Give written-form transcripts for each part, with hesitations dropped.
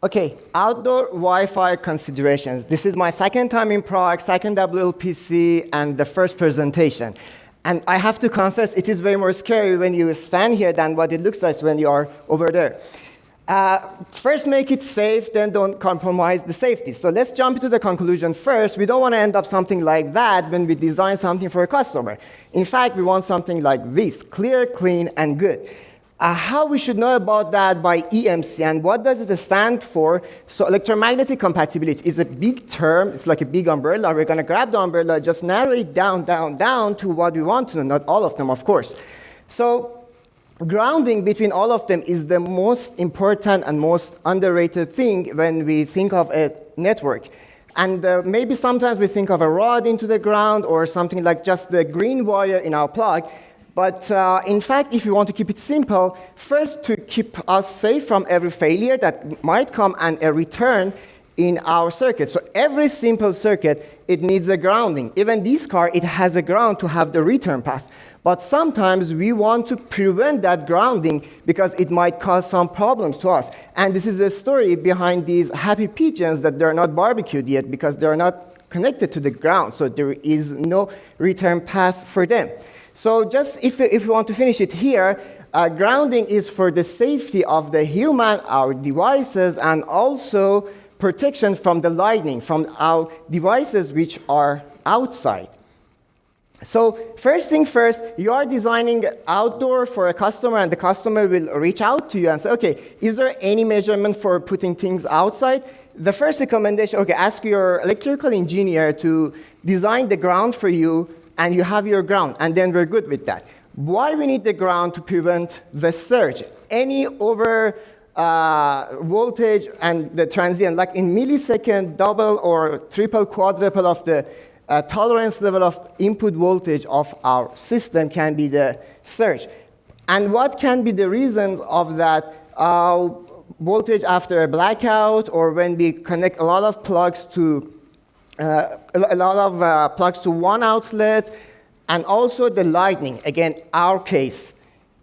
Okay, outdoor Wi-Fi considerations. This is my second time in Prague, second WLPC, and the first presentation. And I have to confess, it is way more scary when you stand here than what it looks like when you are over there. First, make it safe, then don't compromise the safety. So let's jump to the conclusion first. We don't want to end up something like that when we design something for a customer. In fact, we want something like this, clear, clean, and good. How we should know about that by EMC and what does it stand for? So electromagnetic compatibility is a big term. It's like a big umbrella. We're going to grab the umbrella, just narrow it down to what we want to know, not all of them, of course. So grounding between all of them is the most important and most underrated thing when we think of a network. And maybe sometimes we think of a rod into the ground or something like just the green wire in our plug. But in fact, if you want to keep it simple, first to keep us safe from every failure that might come and a return in our circuit. So every simple circuit, it needs a grounding. Even this car, it has a ground to have the return path. But sometimes we want to prevent that grounding because it might cause some problems to us. And this is the story behind these happy pigeons that they're not barbecued yet because they're not connected to the ground. So there is no return path for them. So just if we want to finish it here, grounding is for the safety of the human, our devices, and also protection from the lightning, from our devices which are outside. So first thing first, you are designing outdoor for a customer, and the customer will reach out to you and say, okay, is there any measurement for putting things outside? The first recommendation, okay, ask your electrical engineer to design the ground for you, and you have your ground, and then we're good with that. Why we need the ground? To prevent the surge. Any over voltage and the transient, like in millisecond, double or triple, quadruple of the tolerance level of input voltage of our system can be the surge. And what can be the reason of that voltage after a blackout, or when we connect a lot of plugs to plugs to one outlet, and also the lightning, again, our case.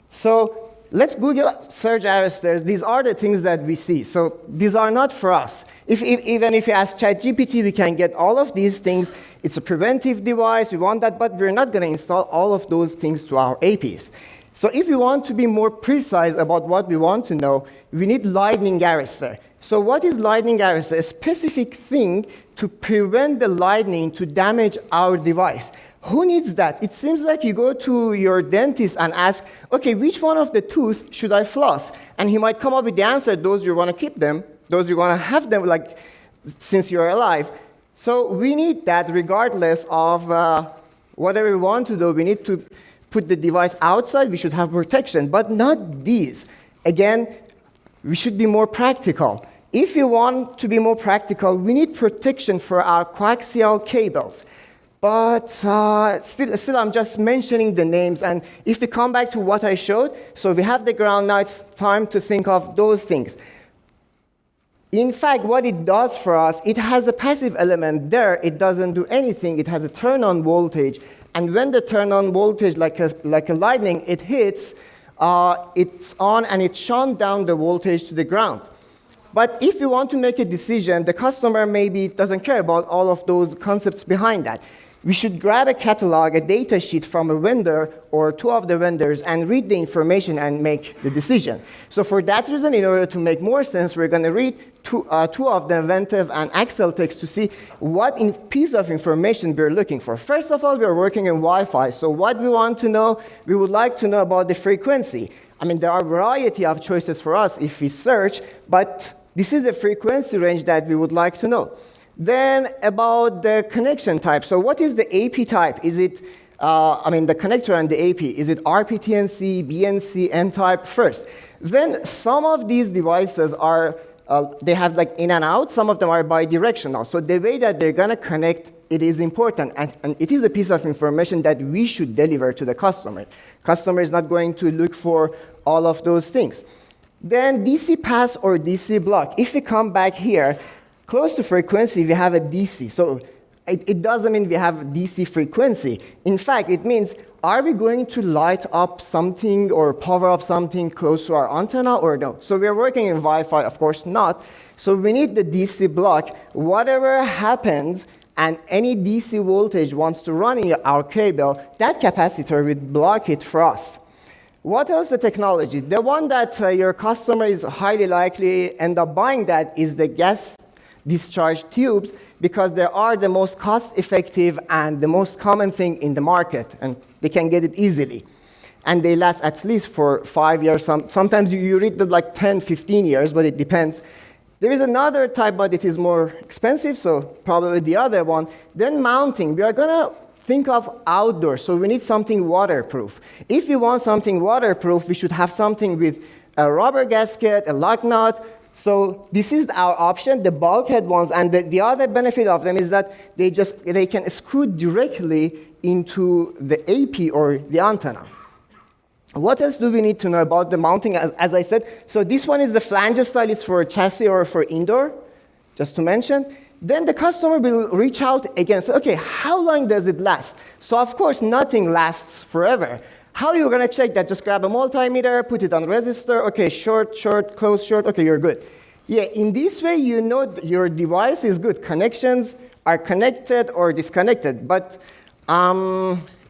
So let's Google surge arrestors. These are the things that we see. So these are not for us. Even if you ask ChatGPT, we can get all of these things. It's a preventive device. We want that, but we're not going to install all of those things to our APs. So if we want to be more precise about what we want to know, we need lightning arrestor. So what is lightning arrestor? A specific thing to prevent the lightning to damage our device. Who needs that? It seems like you go to your dentist and ask, okay, which one of the tooth should I floss? And he might come up with the answer, those you want to keep them, those you want to have them like since you're alive. So we need that regardless of whatever we want to do. We need to put the device outside. We should have protection, but not these. Again, we should be more practical. If you want to be more practical, we need protection for our coaxial cables. But still, I'm just mentioning the names. And if we come back to what I showed, so we have the ground, now it's time to think of those things. In fact, what it does for us, it has a passive element there. It doesn't do anything. It has a turn-on voltage. And when the turn-on voltage, like a lightning, it hits, it's on and it shunts down the voltage to the ground. But if you want to make a decision, the customer maybe doesn't care about all of those concepts behind that. We should grab a catalog, a data sheet from a vendor or two of the vendors and read the information and make the decision. So for that reason, in order to make more sense, we're going to read two of them, Ventev and Axel text, to see what piece of information we're looking for. First of all, we're working in Wi-Fi. So what we want to know, we would like to know about the frequency. I mean, there are a variety of choices for us if we search, but this is the frequency range that we would like to know. Then about the connection type. So what is the AP type? Is it, the connector and the AP, is it RPTNC, BNC, N-type first? Then some of these devices are, they have like in and out. Some of them are bidirectional. So the way that they're going to connect, it is important. And it is a piece of information that we should deliver to the customer. Customer is not going to look for all of those things. Then DC pass or DC block. If we come back here, close to frequency, we have a DC. So it doesn't mean we have DC frequency. In fact, it means are we going to light up something or power up something close to our antenna or no? So we are working in Wi-Fi, of course not. So we need the DC block. Whatever happens and any DC voltage wants to run in our cable, that capacitor would block it for us. What else the technology? The one that your customer is highly likely end up buying that is the gas discharge tubes, because they are the most cost-effective and the most common thing in the market, and they can get it easily. And they last at least for 5 years. Sometimes you read them like 10, 15 years, but it depends. There is another type, but it is more expensive, so probably the other one. Then mounting. We are going to think of outdoors, so we need something waterproof. If we want something waterproof, we should have something with a rubber gasket, a lock nut. So this is our option, the bulkhead ones, and the other benefit of them is that they can screw directly into the AP or the antenna. What else do we need to know about the mounting? As I said, so this one is the flange style, it's for chassis or for indoor, just to mention. Then the customer will reach out again, say, okay, how long does it last? So of course, nothing lasts forever. How are you going to check that? Just grab a multimeter, put it on resistor, okay, short, short, close, short, okay, you're good. Yeah, in this way, you know that your device is good. Connections are connected or disconnected, but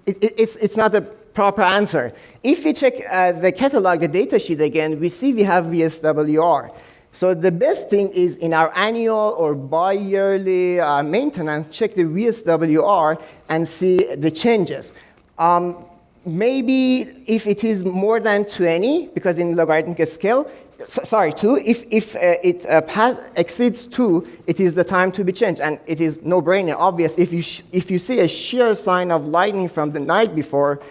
it's not a proper answer. If we check the catalog, the data sheet again, we see we have VSWR. So the best thing is in our annual or bi-yearly maintenance, check the VSWR and see the changes. Maybe if it is more than 20, because in logarithmic scale, 2, if it exceeds 2, it is the time to be changed, and it is no-brainer, obvious. If you see a sheer sign of lightning from the night before,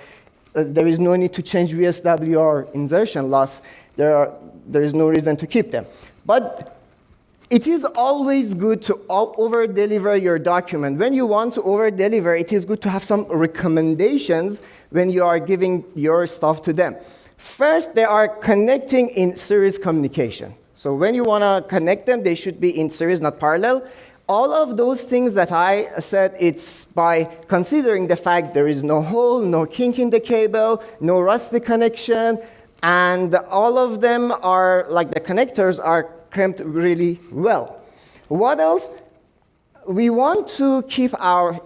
there is no need to change VSWR insertion loss. There is no reason to keep them. But it is always good to over-deliver your document. When you want to over-deliver, it is good to have some recommendations when you are giving your stuff to them. First, they are connecting in series communication. So when you want to connect them, they should be in series, not parallel. All of those things that I said, it's by considering the fact there is no hole, no kink in the cable, no rusty connection, and all of them are, like the connectors, are crimped really well. What else? We want to keep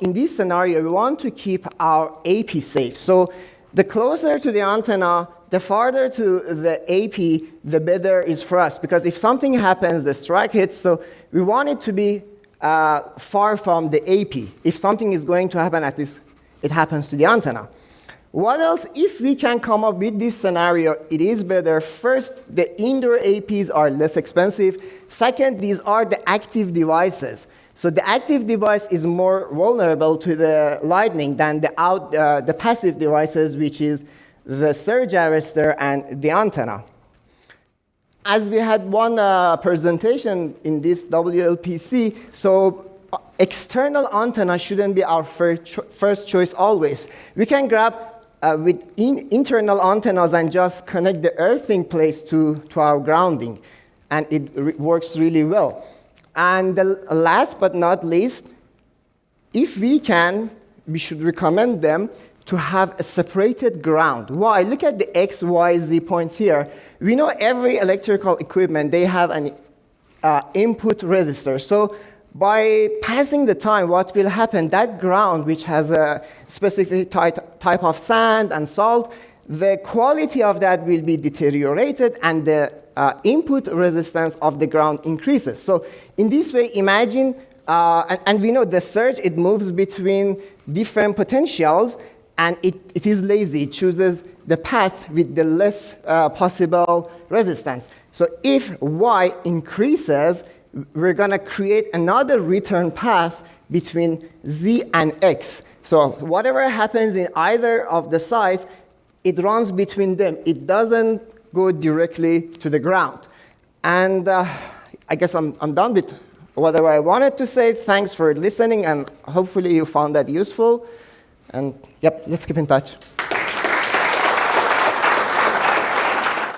in this scenario, we want to keep our AP safe. So the closer to the antenna, the farther to the AP, the better is for us. Because if something happens, the strike hits, so we want it to be far from the AP. If something is going to happen, at least it happens to the antenna. What else? If we can come up with this scenario, it is better. First, the indoor APs are less expensive. Second, these are the active devices. So the active device is more vulnerable to the lightning than the passive devices, which is the surge arrestor and the antenna. As we had one presentation in this WLPC, so external antenna shouldn't be our first choice always. We can grab with internal antennas and just connect the earthing plates to our grounding, and it works really well. And the last but not least, if we can, we should recommend them to have a separated ground. Why? Look at the X, Y, Z points here. We know every electrical equipment, they have an input resistor. So by passing the time, what will happen, that ground, which has a specific type of sand and salt, the quality of that will be deteriorated, and the input resistance of the ground increases. So in this way, imagine, and we know the surge, it moves between different potentials, and it is lazy. It chooses the path with the less possible resistance. So if Y increases, we're going to create another return path between Z and X. So whatever happens in either of the sides, it runs between them. It doesn't go directly to the ground. And I guess I'm done with whatever I wanted to say. Thanks for listening, and hopefully you found that useful. And yep, let's keep in touch.